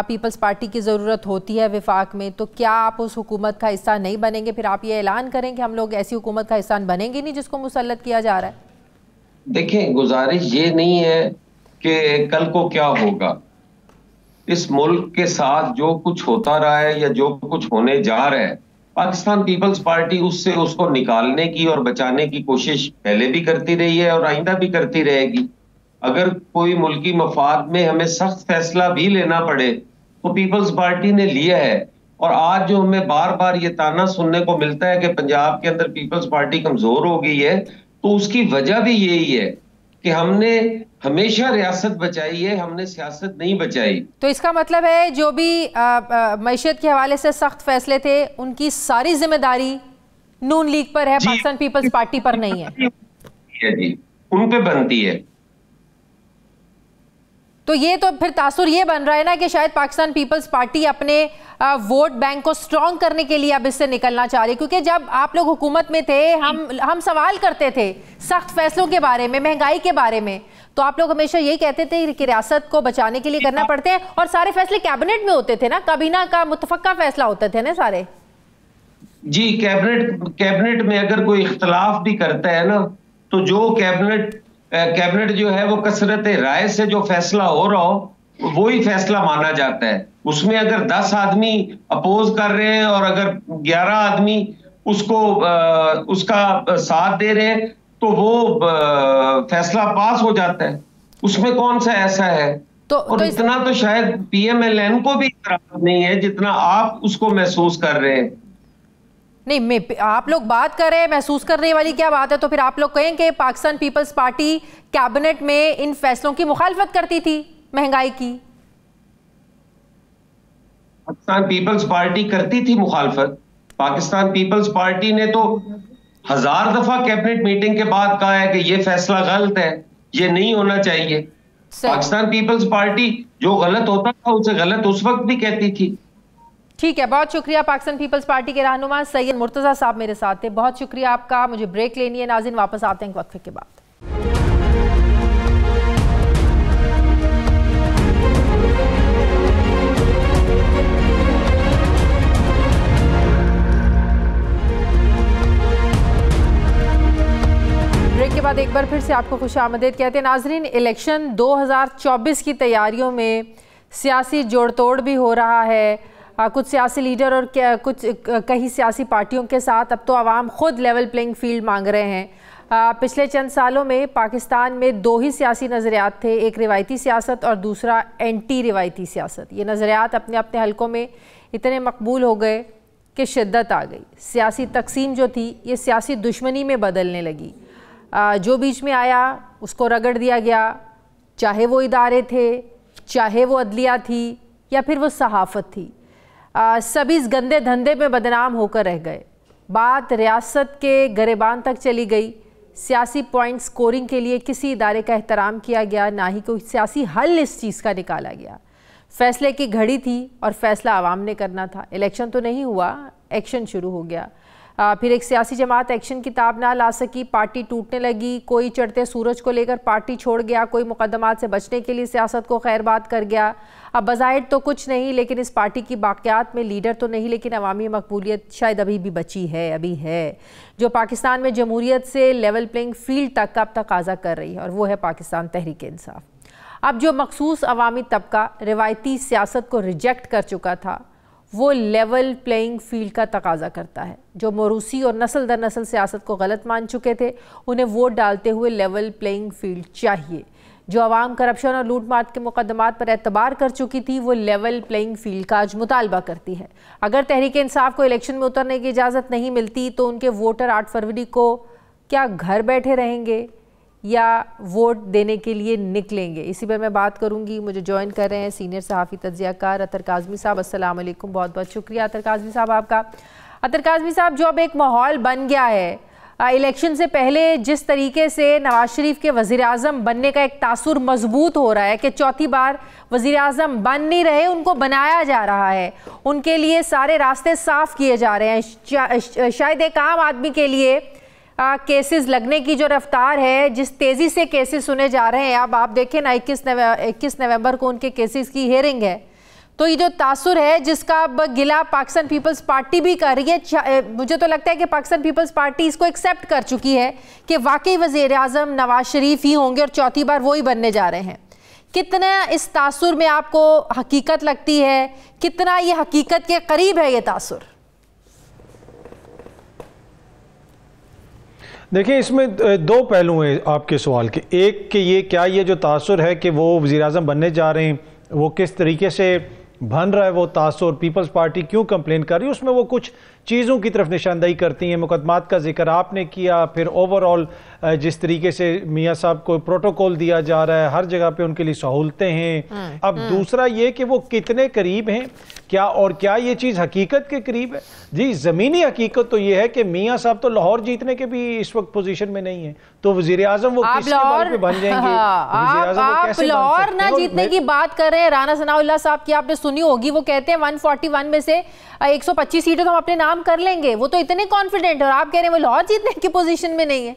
S1: पीपल्स पार्टी की ज़रूरत होती है विफाक में, तो क्या आप उस हुकूमत का हिस्सा नहीं बनेंगे? फिर आप ये ऐलान करें कि हम लोग ऐसी हुकूमत का हिस्सा बनेंगे नहीं जिसको मुसल्लत किया जा रहा है।
S5: देखें, गुजारिश ये नहीं है कि कल को क्या होगा। इस मुल्क के साथ जो कुछ होता रहा है या जो कुछ होने जा रहा है, पाकिस्तान पीपल्स पार्टी उससे उसको निकालने की और बचाने की कोशिश पहले भी करती रही है और आइंदा भी करती रहेगी। अगर कोई मुल्की मफाद में हमें सख्त फैसला भी लेना पड़े तो पीपल्स पार्टी ने लिया है। और आज जो हमें बार बार ये ताना सुनने को मिलता है कि पंजाब के अंदर पीपल्स पार्टी कमजोर हो गई है, तो उसकी वजह भी यही है कि हमने हमेशा रियासत बचाई है, हमने सियासत नहीं बचाई।
S1: तो इसका मतलब है जो भी मईशत के हवाले से सख्त फैसले थे उनकी सारी जिम्मेदारी नून लीग पर है, पाकिस्तान पीपल्स पार्टी पर नहीं है।
S5: जी, उन पे बनती है।
S1: तो ये तो फिर तासुर ये बन रहा है ना कि शायद पाकिस्तान पीपल्स पार्टी अपने वोट बैंक को स्ट्रॉन्ग करने के लिए अब इससे निकलना चाह रही है, क्योंकि जब आप लोग हुकूमत में थे हम सवाल करते थे सख्त फैसलों के बारे में, महंगाई के बारे में, तो आप लोग हमेशा यही कहते थे कि रियासत को बचाने के लिए करना पड़ते हैं और सारे फैसले कैबिनेट में होते थे ना, काबीना का मुतफक्का फैसला होते थे ना सारे।
S5: जी, कैबिनेट में अगर कोई इख्तलाफ भी करता है ना, तो जो कैबिनेट जो है वो कसरत राय से जो फैसला हो रहा हो वो ही फैसला माना जाता है। उसमें अगर 10 आदमी अपोज कर रहे हैं और अगर 11 आदमी उसका साथ दे रहे हैं तो वो फैसला पास हो जाता है। उसमें कौन सा ऐसा है? और इतना तो शायद पीएमएलएन को भी नहीं है जितना आप उसको महसूस कर रहे हैं।
S1: नहीं, आप लोग बात कर रहे हैं, महसूस करने वाली क्या बात है? तो फिर आप लोग कहें कि पाकिस्तान पीपल्स पार्टी कैबिनेट में इन फैसलों की मुखालफत करती थी, महंगाई की।
S5: पाकिस्तान पीपल्स पार्टी करती थी मुखालफत। पाकिस्तान पीपल्स पार्टी ने तो 1000 दफा कैबिनेट मीटिंग के बाद कहा है कि यह फैसला गलत है, ये नहीं होना चाहिए। पाकिस्तान पीपल्स पार्टी जो गलत होता था उसे गलत उस वक्त भी कहती थी।
S1: ठीक है, बहुत शुक्रिया। पाकिस्तान पीपल्स पार्टी के रहनुमा सैयद मुर्तज़ा साहब मेरे साथ थे, बहुत शुक्रिया आपका। मुझे ब्रेक लेनी है नाज़रीन, वापस आते हैं वक्फे के बाद। ब्रेक के बाद एक बार फिर से आपको खुशामदीद कहते हैं नाज़रीन। इलेक्शन 2024 की तैयारियों में सियासी जोड़ तोड़ भी हो रहा है। कुछ सियासी लीडर और कई सियासी पार्टियों के साथ अब तो आवाम खुद लेवल प्लेइंग फील्ड मांग रहे हैं। पिछले चंद सालों में पाकिस्तान में 2 ही सियासी नज़रियात थे, एक रिवायती सियासत और दूसरा एंटी रिवायती सियासत। ये नज़रियात अपने अपने हलकों में इतने मकबूल हो गए कि शिद्दत आ गई। सियासी तकसीम जो थी ये सियासी दुश्मनी में बदलने लगी। जो बीच में आया उसको रगड़ दिया गया, चाहे वो इदारे थे, चाहे वो अदलिया थी या फिर वो सहाफ़त थी। सभी इस गंदे धंधे में बदनाम होकर रह गए। बात रियासत के गरेबान तक चली गई। सियासी पॉइंट स्कोरिंग के लिए किसी इदारे का एहतराम किया गया, ना ही कोई सियासी हल इस चीज़ का निकाला गया। फैसले की घड़ी थी और फैसला आवाम ने करना था। इलेक्शन तो नहीं हुआ, एक्शन शुरू हो गया। फिर एक सियासी जमात एक्शन की ताब ना ला सकी, पार्टी टूटने लगी। कोई चढ़ते सूरज को लेकर पार्टी छोड़ गया, कोई मुकदमात से बचने के लिए सियासत को खैरबाद कर गया। अब बज़ाहिर तो कुछ नहीं, लेकिन इस पार्टी की बाक़ियात में लीडर तो नहीं, लेकिन अवामी मकबूलियत शायद अभी भी बची है, अभी है, जो पाकिस्तान में जमहूरियत से लेवल प्लेइंग फील्ड तक का अब तकाज़ा कर रही है, और वो है पाकिस्तान तहरीक इंसाफ। अब जो मखसूस अवामी तबका रिवायती सियासत को रिजेक्ट कर चुका था, वो लेवल प्लेइंग फील्ड का तकाज़ा करता है। जो मोरूसी और नस्ल दर नस्ल सियासत को गलत मान चुके थे, उन्हें वोट डालते हुए लेवल प्लेइंग फील्ड चाहिए। जो आवाम करप्शन और लूटमाट के मुकदमात पर एतबार कर चुकी थी, वो लेवल प्लेइंग फील्ड का आज मुतालबा करती है। अगर तहरीक इंसाफ को इलेक्शन में उतरने की इजाज़त नहीं मिलती तो उनके वोटर 8 फरवरी को क्या घर बैठे रहेंगे या वोट देने के लिए निकलेंगे? इसी पर मैं बात करूंगी। मुझे ज्वाइन कर रहे हैं सीनियर सहाफ़ी तज्ज़ियाकार अतर काज़मी साहब। अस्सलाम वालेकुम, बहुत बहुत शुक्रिया अतर काज़मी साहब आपका। अतर काज़मी साहब, जो अब एक माहौल बन गया है, इलेक्शन से पहले जिस तरीके से नवाज शरीफ के वज़ीर-ए-आज़म बनने का एक तासुर मजबूत हो रहा है कि चौथी बार वज़ीर-ए-आज़म बन नहीं रहे, उनको बनाया जा रहा है, उनके लिए सारे रास्ते साफ़ किए जा रहे हैं। शायद एक आम आदमी के लिए केसेस लगने की जो रफ्तार है, जिस तेज़ी से केसेस सुने जा रहे हैं, अब आप देखें ना 21 नवंबर को उनके केसेस की हियरिंग है, तो ये जो तासुर है जिसका अब गिला पाकिस्तान पीपल्स पार्टी भी कर रही है, मुझे तो लगता है कि पाकिस्तान पीपल्स पार्टी इसको एक्सेप्ट कर चुकी है कि वाकई वज़ीर-ए-आज़म नवाज शरीफ ही होंगे और चौथी बार वो ही बनने जा रहे हैं। कितना इस तासुर में आपको हकीकत लगती है, कितना ये हकीकत के करीब है ये तासुर?
S6: देखिए, इसमें 2 पहलू हैं आपके सवाल के। एक कि ये क्या ये जो तासुर है कि वो वज़ीर-ए-आज़म बनने जा रहे हैं, वो किस तरीके से बन रहा है वो तासुर, पीपल्स पार्टी क्यों कंप्लेन कर रही है, उसमें वो कुछ चीज़ों की तरफ निशानदेही करती हैं। मुकदमात का जिक्र आपने किया, फिर ओवरऑल जिस तरीके से मियाँ साहब को प्रोटोकॉल दिया जा रहा है, हर जगह पे उनके लिए सहूलतें हैं। अब दूसरा ये कि वो कितने करीब हैं, क्या और क्या ये चीज़ हकीकत के करीब है? जी, ज़मीनी हकीकत तो ये है कि मियाँ साहब तो लाहौर जीतने के भी इस वक्त पोजीशन में नहीं है, तो वज़ीर-ए-आज़म वो किसके बल पे बन जाएंगे?
S1: आप लाहौर ना जीतने की बात कर रहे हैं। राना सनाउल्लाह साहब की आपने सुनी होगी, वो कहते हैं 141 में से 125 सीटें तो हम अपने नाम कर लेंगे, वो तो इतने कॉन्फिडेंट है, और आप कह रहे हैं वो लाहौर जीतने की पोजीशन में नहीं है।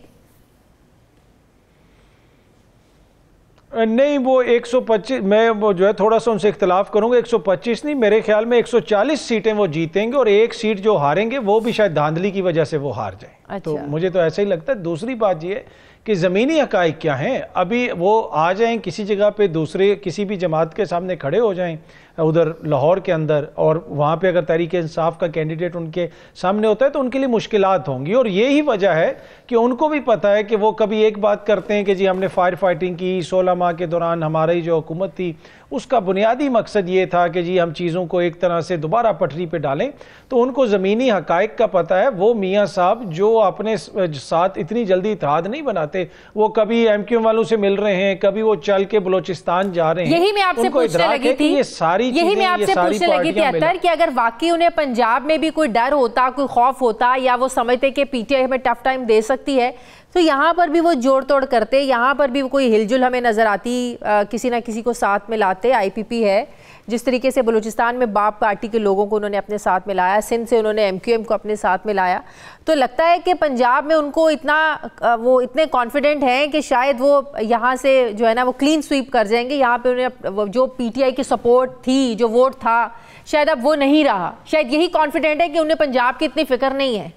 S6: नहीं, वो 125, मैं वो जो है थोड़ा सा उनसे इख्तलाफ करूंगा। 125 नहीं, मेरे ख्याल में 140 सीटें वो जीतेंगे, और एक सीट जो हारेंगे वो भी शायद धांधली की वजह से वो हार जाए।
S1: अच्छा।
S6: तो मुझे तो ऐसा ही लगता है। दूसरी बात ये कि ज़मीनी हक़ाइक़ क्या हैं, अभी वो आ जाएं किसी जगह पे, दूसरे किसी भी जमात के सामने खड़े हो जाएं उधर लाहौर के अंदर, और वहाँ पे अगर तहरीक इंसाफ का कैंडिडेट उनके सामने होता है तो उनके लिए मुश्किलात होंगी। और यही वजह है कि उनको भी पता है कि वो कभी एक बात करते हैं कि जी हमने फायर फाइटिंग की 16 माह के दौरान, हमारी जो हुकूमत थी उसका बुनियादी मकसद ये था कि जी हम चीज़ों को एक तरह से दोबारा पटरी पे डालें। तो उनको ज़मीनी हक़ाइक़ का पता है। वो मियाँ साहब जो अपने साथ इतनी जल्दी इत्तेहाद नहीं बनाते, वो कभी एमक्यूएम वालों से मिल रहे हैं, कभी वो चल के बलोचिस्तान जा रहे हैं।
S1: यही मैं आपसे पूछने लगी थी, यही मैं आपसे पूछने लगी थी अतर कि अगर वाकई उन्हें पंजाब में भी कोई डर होता, कोई खौफ होता, या वो समझते कि पीटीआई हमें टफ टाइम दे सकती है, तो यहाँ पर भी वो जोड़ तोड़ करते, यहाँ पर भी कोई हिलजुल हमें नजर आती, किसी ना किसी को साथ में लाते। आईपीपी है, जिस तरीके से बलूचिस्तान में बाप पार्टी के लोगों को उन्होंने अपने साथ में लाया, सिंध से उन्होंने एमक्यूएम को अपने साथ में लाया, तो लगता है कि पंजाब में उनको वो इतने कॉन्फिडेंट हैं कि शायद वो यहाँ से जो है ना वो क्लीन स्वीप कर जाएंगे। यहाँ पे उन्हें जो पीटीआई की सपोर्ट थी, जो वोट था, शायद अब वो नहीं रहा। शायद यही कॉन्फिडेंट है कि उन्हें पंजाब की इतनी फिक्र नहीं है।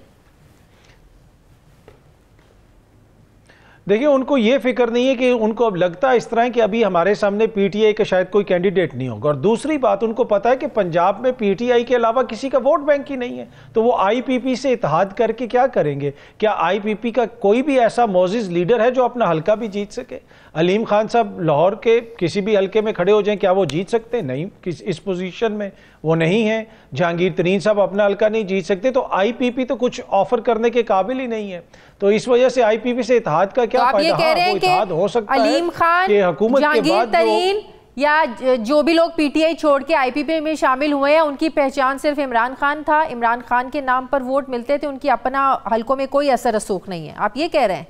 S6: देखिए, उनको ये फिक्र नहीं है कि उनको अब लगता है इस तरह कि अभी हमारे सामने पीटीआई का शायद कोई कैंडिडेट नहीं होगा। और दूसरी बात, उनको पता है कि पंजाब में पीटीआई के अलावा किसी का वोट बैंक ही नहीं है, तो वो आईपीपी से इत्तेहाद करके क्या करेंगे? क्या आईपीपी का कोई भी ऐसा मोजिज लीडर है जो अपना हल्का भी जीत सके? अलीम खान साहब लाहौर के किसी भी हल्के में खड़े हो जाएं, क्या वो जीत सकते हैं? नहीं, इस पोजीशन में वो नहीं है। जहांगीर तरीन साहब अपना हल्का नहीं जीत सकते, तो आईपीपी तो कुछ ऑफर करने के काबिल ही नहीं है। तो इस वजह से आईपीपी से इत्तेहाद का क्या फायदा? वो इत्तेहाद हो सकता है
S1: अलीम खान, जहांगीर तरीन या जो भी लोग पीटीआई छोड़ के आईपीपी में शामिल हुए हैं, उनकी पहचान सिर्फ इमरान खान था, इमरान खान के नाम पर वोट मिलते थे, उनकी अपना हल्कों में कोई असर रसूख नहीं है, आप ये कह रहे हैं?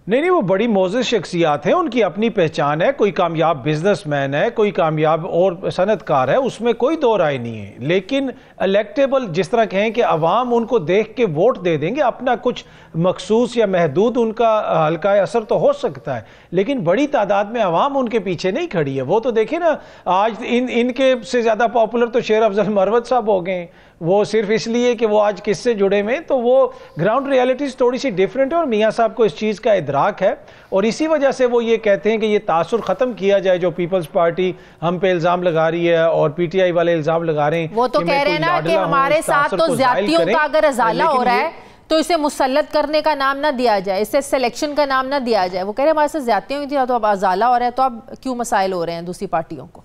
S6: नहीं, वो बड़ी मोजिज़ शख्सियात हैं, उनकी अपनी पहचान है। कोई कामयाब बिजनेसमैन है, कोई कामयाब और सनतकार है, उसमें कोई दो राय नहीं है। लेकिन इलेक्टेबल जिस तरह कहें कि अवाम उनको देख के वोट दे देंगे, अपना कुछ मखसूस या महदूद उनका हल्का असर तो हो सकता है, लेकिन बड़ी तादाद में अवाम उनके पीछे नहीं खड़ी है। वो तो देखिए ना, आज इनके से ज़्यादा पॉपुलर तो शेर अफजल मरवत साहब हो गए। वो सिर्फ इसलिए कि वो आज किससे जुड़े हैं, तो वो ग्राउंड रियलिटीज़ थोड़ी सी डिफरेंट है और मियाँ साहब को इस चीज़ का इदराक है। और इसी वजह से वो ये कहते हैं कि ये तासुर ख़त्म किया जाए जो पीपल्स पार्टी हम पे इल्ज़ाम लगा रही है और पीटीआई वाले इल्ज़ाम लगा रहे हैं।
S1: वो तो कह रहे हैं ना कि हमारे साथ तो ज्यादतियों का अगर अजाला हो रहा है तो इसे मुसल्लत करने का नाम ना दिया जाए, इसे सिलेक्शन का नाम ना दिया जाए। वो कह रहे हैं हमारे साथ ज्यादतियां हुई थी, तो अब अजाला हो रहा है, तो अब क्यों मसाइल हो रहे हैं दूसरी पार्टियों को?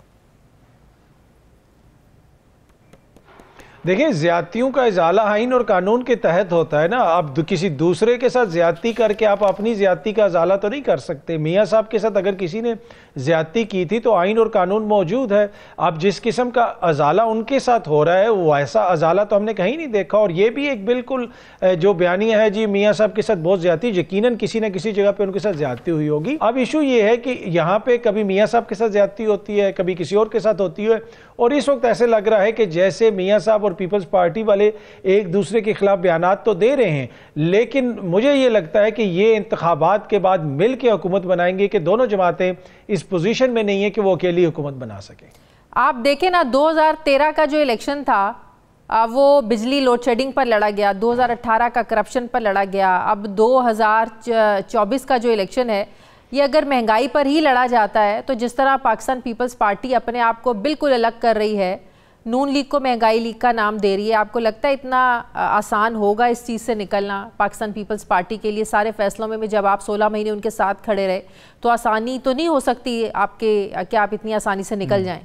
S6: देखिए, ज्यादतियों का इजाला आइन और कानून के तहत होता है ना। आप किसी दूसरे के साथ ज्यादती करके आप अपनी ज्यादती का इजाला तो नहीं कर सकते। मियाँ साहब के साथ अगर किसी ने ज्यादती की थी तो आइन और कानून मौजूद है। अब जिस किस्म का अजाला उनके साथ हो रहा है, वो ऐसा अजाला तो हमने कहीं नहीं देखा। और ये भी एक बिल्कुल जो बयानिया है जी मियाँ साहब के साथ बहुत ज्यादती, यकीनन किसी न किसी जगह पे उनके साथ ज्यादती हुई होगी। अब इशू ये है कि यहाँ पे कभी मियाँ साहब के साथ ज्यादती होती है, कभी किसी और के साथ होती है, और इस वक्त ऐसे लग रहा है कि जैसे मियाँ साहब और पीपल्स पार्टी वाले एक दूसरे के खिलाफ बयानात तो दे रहे हैं, लेकिन मुझे ये लगता है कि ये इंतखाबात के बाद मिल के हुकूमत बनाएंगे कि दोनों जमातें इस पोजीशन में नहीं है कि वो अकेली हुकूमत बना सके। आप
S1: देखें ना, 2013 का जो इलेक्शन था वो बिजली लोड शेडिंग पर लड़ा गया, 2018 का करप्शन पर लड़ा गया, अब 2024 का जो इलेक्शन है ये अगर महंगाई पर ही लड़ा जाता है, तो जिस तरह पाकिस्तान पीपल्स पार्टी अपने आप को बिल्कुल अलग कर रही है, नून लीग को महंगाई लीग का नाम दे रही है, आपको लगता है इतना आसान होगा इस चीज़ से निकलना पाकिस्तान पीपल्स पार्टी के लिए? सारे फैसलों में जब आप 16 महीने उनके साथ खड़े रहे, तो आसानी तो नहीं हो सकती आपके, क्या आप इतनी आसानी से निकल जाएं?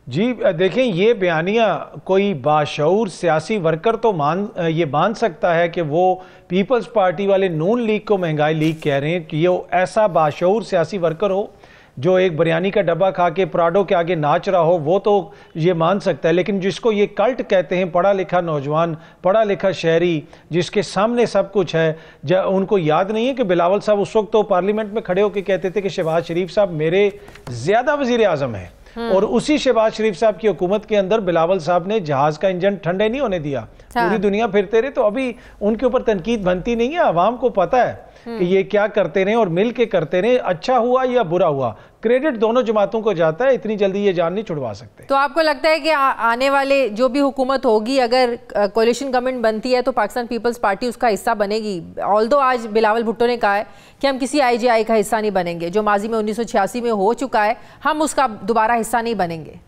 S6: जी देखें, ये बयानिया कोई बाशऊर सियासी वर्कर तो ये मान सकता है कि वो पीपल्स पार्टी वाले नून लीग को महंगाई लीग कह रहे हैं, कि ये ऐसा बाशऊर सियासी वर्कर हो जो एक बिरयानी का डब्बा खा के प्राडो के आगे नाच रहा हो, वो तो ये मान सकता है। लेकिन जिसको ये कल्ट कहते हैं, पढ़ा लिखा नौजवान, पढ़ा लिखा शहरी, जिसके सामने सब कुछ है, उनको याद नहीं है कि बिलावल साहब उस वक्त तो पार्लियामेंट में खड़े होकर कहते थे कि शहबाज शरीफ साहब मेरे ज़्यादा वज़ीर आज़म हैं, और उसी शहबाज शरीफ साहब की हुकूमत के अंदर बिलावल साहब ने जहाज का इंजन ठंडे नहीं होने दिया, पूरी दुनिया फिरते रहे। तो अभी उनके ऊपर तनकीद बनती नहीं है, आवाम को पता है कि ये क्या करते रहे और मिल के करते रहे, अच्छा हुआ या बुरा हुआ, क्रेडिट दोनों जमातों को जाता है, इतनी जल्दी ये जान नहीं छुड़वा सकते।
S1: तो आपको लगता है कि आने वाले जो भी हुकूमत होगी, अगर कोalition गवर्नमेंट बनती है तो पाकिस्तान पीपल्स पार्टी उसका हिस्सा बनेगी? ऑल्दो आज बिलावल भुट्टो ने कहा है कि हम किसी IGI का हिस्सा नहीं बनेंगे, जो माजी में 1986 में हो चुका है, हम उसका दोबारा हिस्सा नहीं बनेंगे।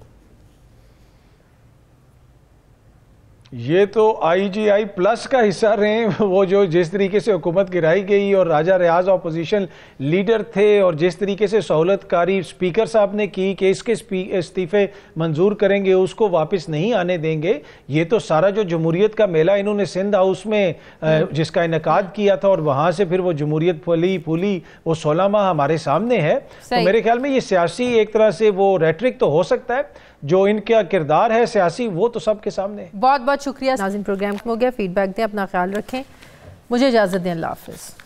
S6: ये तो IGI प्लस का हिस्सा रहे, वो जो जिस तरीके से हुकूमत गिराई गई और राजा रियाज अपोजिशन लीडर थे और जिस तरीके से सहूलतकारी स्पीकर साहब ने की कि इसके इस्तीफे मंजूर करेंगे, उसको वापस नहीं आने देंगे। ये तो सारा जो जमहूरियत का मेला इन्होंने सिंध हाउस में जिसका इनेकाद किया था और वहाँ से फिर वो जमहूरियत फूली वो 16 माह हमारे सामने है। तो मेरे ख्याल में ये सियासी एक तरह से वो रेटरिक तो हो सकता है, जो इनका किरदार है सियासी वो तो सबके सामने है।
S1: बहुत बहुत शुक्रिया नाज़रीन, प्रोग्राम हो गया, फीडबैक दें, अपना ख्याल रखें, मुझे इजाज़त दें, अल्लाह हाफ़िज़।